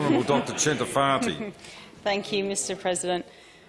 Honourable Dr Chentifati. Thank you, Mr President.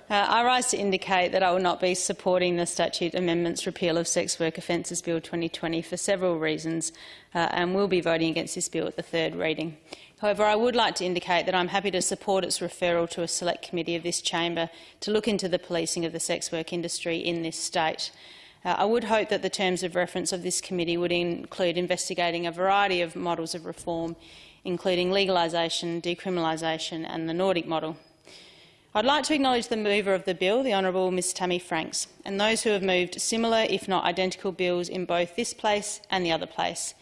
I rise to indicate that I will not be supporting the Statute Amendments repeal of Sex Work Offences Bill 2020 for several reasons and will be voting against this bill at the third reading. However, I would like to indicate that I am happy to support its referral to a select committee of this chamber to look into the policing of the sex work industry in this state. I would hope that the terms of reference of this committee would include investigating a variety of models of reform, including legalisation, decriminalisation and the Nordic model. I'd like to acknowledge the mover of the bill, the Honourable Ms Tammy Franks, and those who have moved similar, if not identical, bills in both this place and the other place.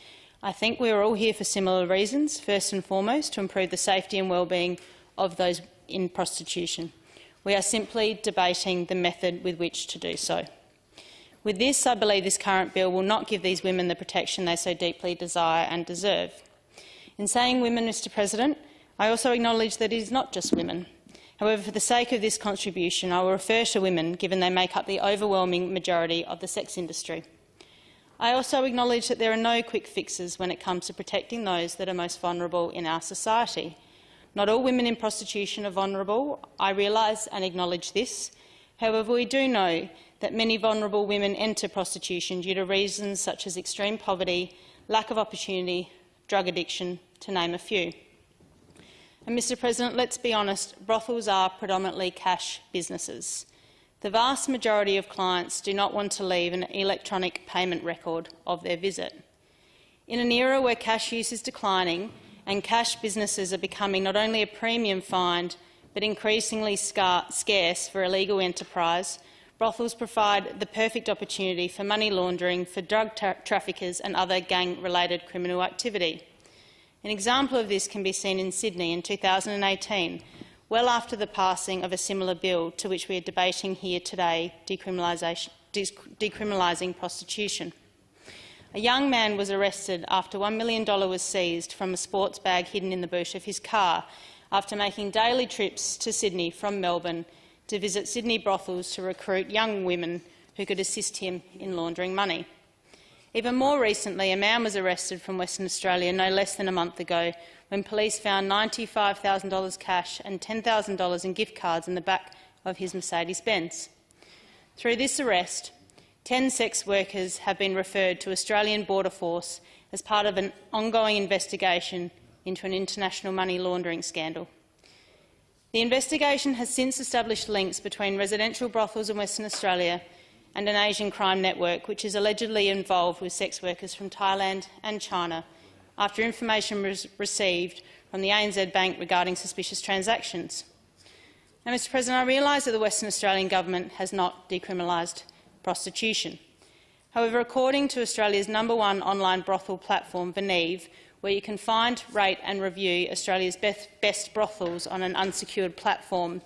I think we are all here for similar reasons, first and foremost to improve the safety and well-being of those in prostitution. We are simply debating the method with which to do so. With this, I believe this current bill will not give these women the protection they so deeply desire and deserve. In saying women, Mr President, I also acknowledge that it is not just women. However, for the sake of this contribution, I will refer to women, given they make up the overwhelming majority of the sex industry. I also acknowledge that there are no quick fixes when it comes to protecting those that are most vulnerable in our society. Not all women in prostitution are vulnerable. I realise and acknowledge this. However, we do know that many vulnerable women enter prostitution due to reasons such as extreme poverty, lack of opportunity, drug addiction, to name a few. And Mr President, let's be honest, brothels are predominantly cash businesses. The vast majority of clients do not want to leave an electronic payment record of their visit. In an era where cash use is declining and cash businesses are becoming not only a premium find but increasingly scarce for illegal enterprise, brothels provide the perfect opportunity for money laundering for drug traffickers and other gang-related criminal activity. An example of this can be seen in Sydney in 2018, well after the passing of a similar bill to which we are debating here today, decriminalising prostitution. A young man was arrested after $1 million was seized from a sports bag hidden in the boot of his car after making daily trips to Sydney from Melbourne to visit Sydney brothels to recruit young women who could assist him in laundering money. Even more recently, a man was arrested from Western Australia no less than a month ago when police found $95,000 cash and $10,000 in gift cards in the back of his Mercedes-Benz. Through this arrest, 10 sex workers have been referred to Australian Border Force as part of an ongoing investigation into an international money laundering scandal. The investigation has since established links between residential brothels in Western Australia and an Asian crime network which is allegedly involved with sex workers from Thailand and China after information was received from the ANZ Bank regarding suspicious transactions. Now, Mr President, I realise that the Western Australian government has not decriminalised prostitution. However, according to Australia's #1 online brothel platform, Veneve, where you can find, rate and review Australia's best brothels on an unsecured platform,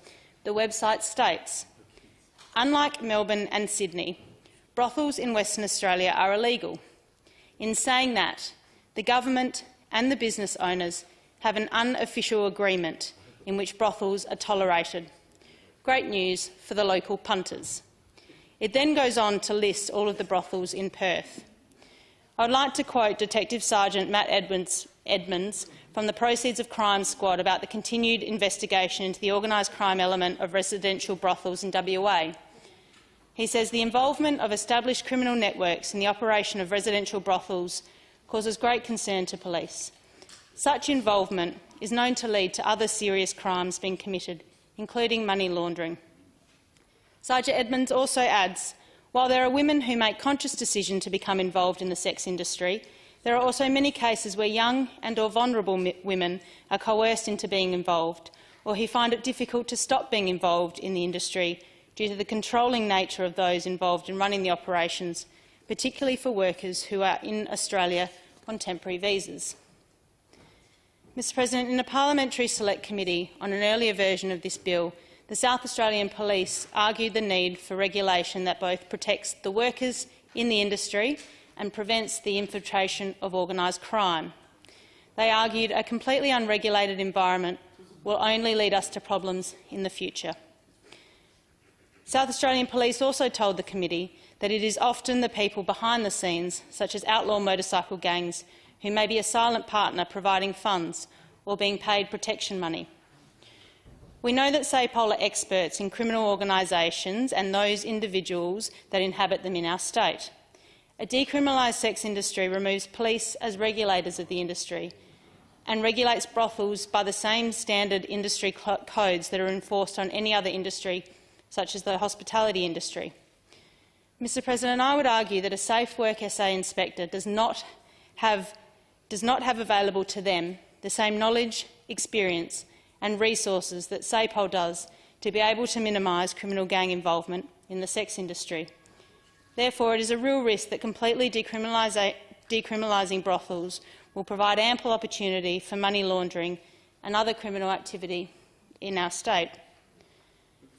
the website states, unlike Melbourne and Sydney, brothels in Western Australia are illegal. In saying that, the government and the business owners have an unofficial agreement in which brothels are tolerated. Great news for the local punters. It then goes on to list all of the brothels in Perth. I would like to quote Detective Sergeant Matt Edmonds from the Proceeds of Crime Squad about the continued investigation into the organised crime element of residential brothels in WA. He says the involvement of established criminal networks in the operation of residential brothels causes great concern to police. Such involvement is known to lead to other serious crimes being committed, including money laundering. Sergeant Edmonds also adds, while there are women who make conscious decision to become involved in the sex industry, there are also many cases where young and or vulnerable women are coerced into being involved, or who find it difficult to stop being involved in the industry due to the controlling nature of those involved in running the operations, particularly for workers who are in Australia on temporary visas. Mr President, in a parliamentary select committee on an earlier version of this bill, the South Australian Police argued the need for regulation that both protects the workers in the industry and prevents the infiltration of organised crime. They argued a completely unregulated environment will only lead us to problems in the future. South Australian Police also told the committee that it is often the people behind the scenes, such as outlaw motorcycle gangs, who may be a silent partner providing funds or being paid protection money. We know that SAPOL are experts in criminal organisations and those individuals that inhabit them in our state. A decriminalised sex industry removes police as regulators of the industry and regulates brothels by the same standard industry codes that are enforced on any other industry, such as the hospitality industry. Mr President, I would argue that a Safe Work SA inspector does not have available to them the same knowledge, experience and resources that SAPOL does to be able to minimise criminal gang involvement in the sex industry. Therefore, it is a real risk that completely decriminalising brothels will provide ample opportunity for money laundering and other criminal activity in our state.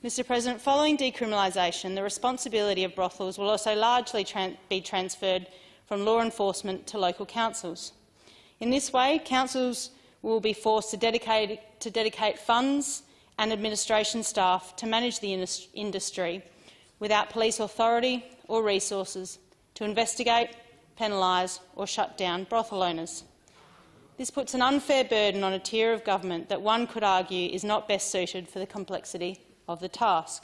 Mr President, following decriminalisation, the responsibility of brothels will also largely be transferred from law enforcement to local councils. In this way, councils will be forced to dedicate funds and administration staff to manage the industry without police authority or resources to investigate, penalise or shut down brothel owners. This puts an unfair burden on a tier of government that one could argue is not best suited for the complexity of the task.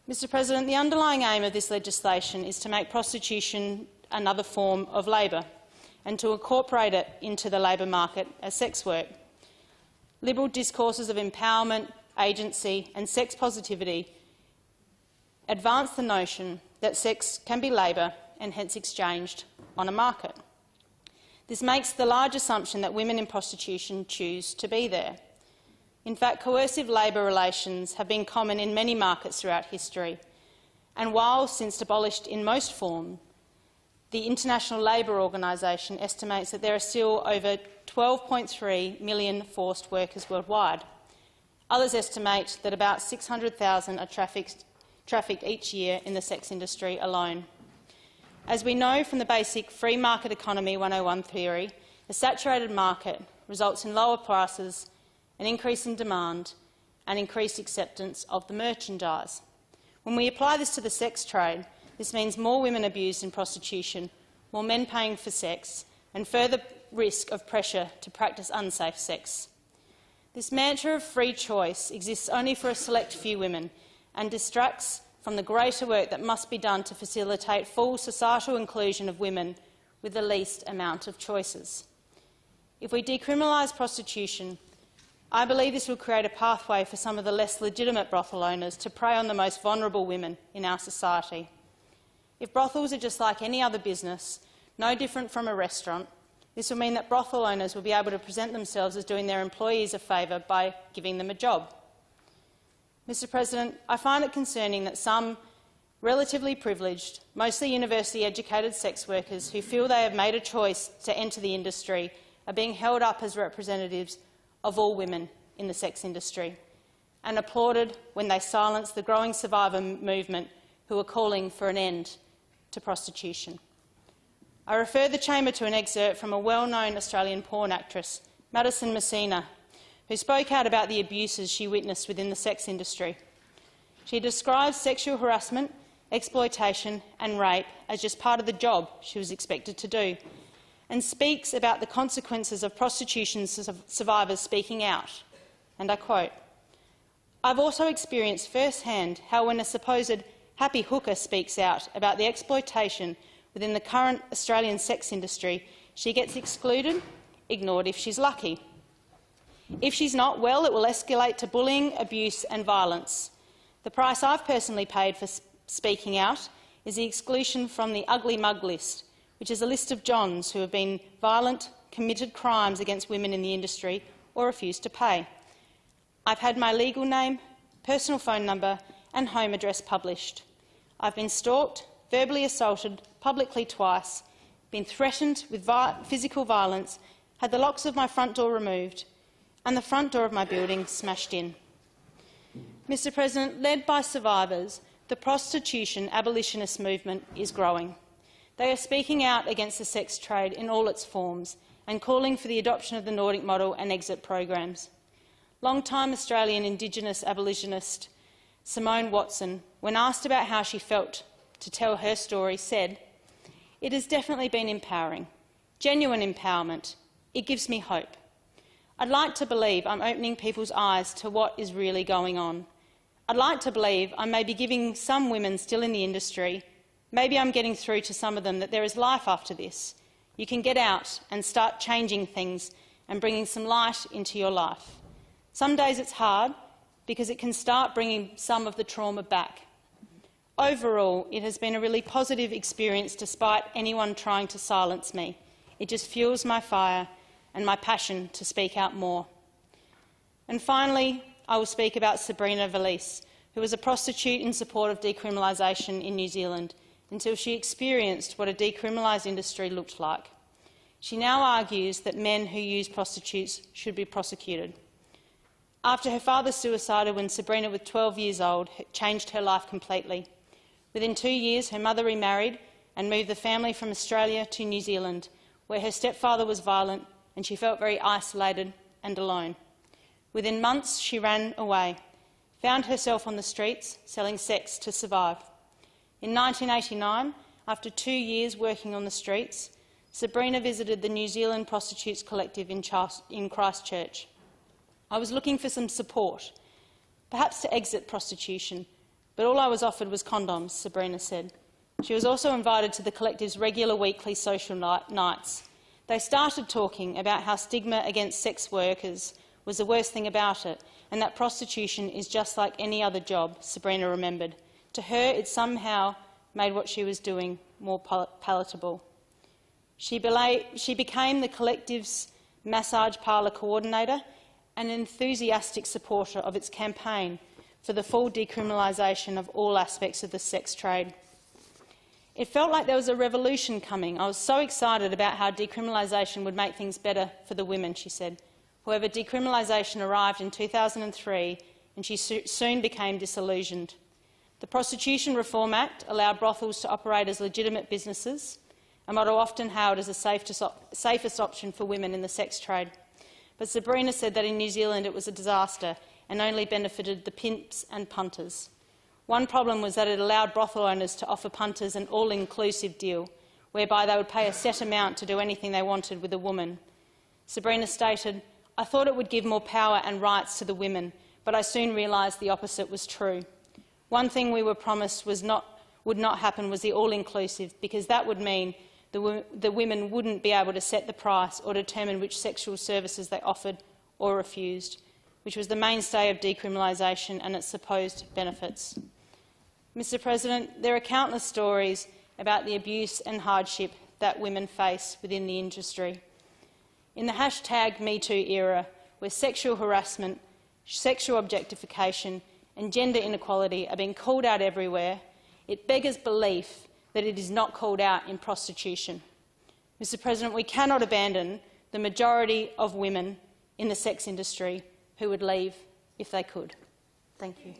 Mr President, the underlying aim of this legislation is to make prostitution another form of labour and to incorporate it into the labour market as sex work. Liberal discourses of empowerment, agency and sex positivity advance the notion that sex can be labour and hence exchanged on a market. This makes the large assumption that women in prostitution choose to be there. In fact, coercive labour relations have been common in many markets throughout history, and while since abolished in most forms, the International Labour Organisation estimates that there are still over 12.3 million forced workers worldwide. Others estimate that about 600,000 are trafficked each year in the sex industry alone. As we know from the basic free market economy 101 theory, a saturated market results in lower prices, an increase in demand and increased acceptance of the merchandise. When we apply this to the sex trade, this means more women abused in prostitution, more men paying for sex, and further risk of pressure to practice unsafe sex. This mantra of free choice exists only for a select few women and distracts from the greater work that must be done to facilitate full societal inclusion of women with the least amount of choices. If we decriminalise prostitution, I believe this will create a pathway for some of the less legitimate brothel owners to prey on the most vulnerable women in our society. If brothels are just like any other business, no different from a restaurant, this will mean that brothel owners will be able to present themselves as doing their employees a favour by giving them a job. Mr President, I find it concerning that some relatively privileged, mostly university-educated sex workers who feel they have made a choice to enter the industry are being held up as representatives of all women in the sex industry and applauded when they silence the growing survivor movement who are calling for an end to prostitution. I refer the chamber to an excerpt from a well-known Australian porn actress, Madison Messina, who spoke out about the abuses she witnessed within the sex industry. She describes sexual harassment, exploitation and rape as just part of the job she was expected to do, and speaks about the consequences of prostitution survivors speaking out. And I quote, "I've also experienced firsthand how when a supposed happy hooker speaks out about the exploitation within the current Australian sex industry, she gets excluded, ignored if she's lucky. If she's not, well, it will escalate to bullying, abuse and violence. The price I've personally paid for speaking out is the exclusion from the ugly mug list, which is a list of Johns who have been violent, committed crimes against women in the industry or refused to pay. I've had my legal name, personal phone number and home address published. I've been stalked, verbally assaulted publicly twice, been threatened with physical violence, had the locks of my front door removed and the front door of my building smashed in." Mr President, led by survivors, the prostitution abolitionist movement is growing. They are speaking out against the sex trade in all its forms and calling for the adoption of the Nordic model and exit programs. Long-time Australian Indigenous abolitionist Simone Watson, when asked about how she felt to tell her story, said, "It has definitely been empowering, genuine empowerment. It gives me hope. I'd like to believe I'm opening people's eyes to what is really going on. I'd like to believe I may be giving some women still in the industry, maybe I'm getting through to some of them that there is life after this. You can get out and start changing things and bringing some light into your life. Some days it's hard because it can start bringing some of the trauma back. Overall, it has been a really positive experience despite anyone trying to silence me. It just fuels my fire and my passion to speak out more. And finally, I will speak about Sabrina Valise, who was a prostitute in support of decriminalisation in New Zealand until she experienced what a decriminalised industry looked like. She now argues that men who use prostitutes should be prosecuted. After her father suicided when Sabrina was 12 years old, it changed her life completely. Within 2 years, her mother remarried and moved the family from Australia to New Zealand, where her stepfather was violent and she felt very isolated and alone. Within months, she ran away, found herself on the streets, selling sex to survive. In 1989, after 2 years working on the streets, Sabrina visited the New Zealand Prostitutes Collective in Christchurch. I was looking for some support, perhaps to exit prostitution, but all I was offered was condoms, Sabrina said. She was also invited to the collective's regular weekly social nights. They started talking about how stigma against sex workers was the worst thing about it, and that prostitution is just like any other job, Sabrina remembered. To her, it somehow made what she was doing more palatable. She became the collective's massage parlour coordinator and an enthusiastic supporter of its campaign for the full decriminalisation of all aspects of the sex trade. It felt like there was a revolution coming. I was so excited about how decriminalisation would make things better for the women, she said. However, decriminalisation arrived in 2003 and she soon became disillusioned. The Prostitution Reform Act allowed brothels to operate as legitimate businesses, a model often hailed as the safest option for women in the sex trade. But Sabrina said that in New Zealand it was a disaster and only benefited the pimps and punters. One problem was that it allowed brothel owners to offer punters an all-inclusive deal, whereby they would pay a set amount to do anything they wanted with a woman. Sabrina stated, "I thought it would give more power and rights to the women, but I soon realised the opposite was true. One thing we were promised would not happen was the all-inclusive, because that would mean the women wouldn't be able to set the price or determine which sexual services they offered or refused, which was the mainstay of decriminalisation and its supposed benefits." Mr. President, there are countless stories about the abuse and hardship that women face within the industry. In the #MeToo era, where sexual harassment, sexual objectification and gender inequality are being called out everywhere, it beggars belief that it is not called out in prostitution. Mr. President, we cannot abandon the majority of women in the sex industry who would leave if they could. Thank you.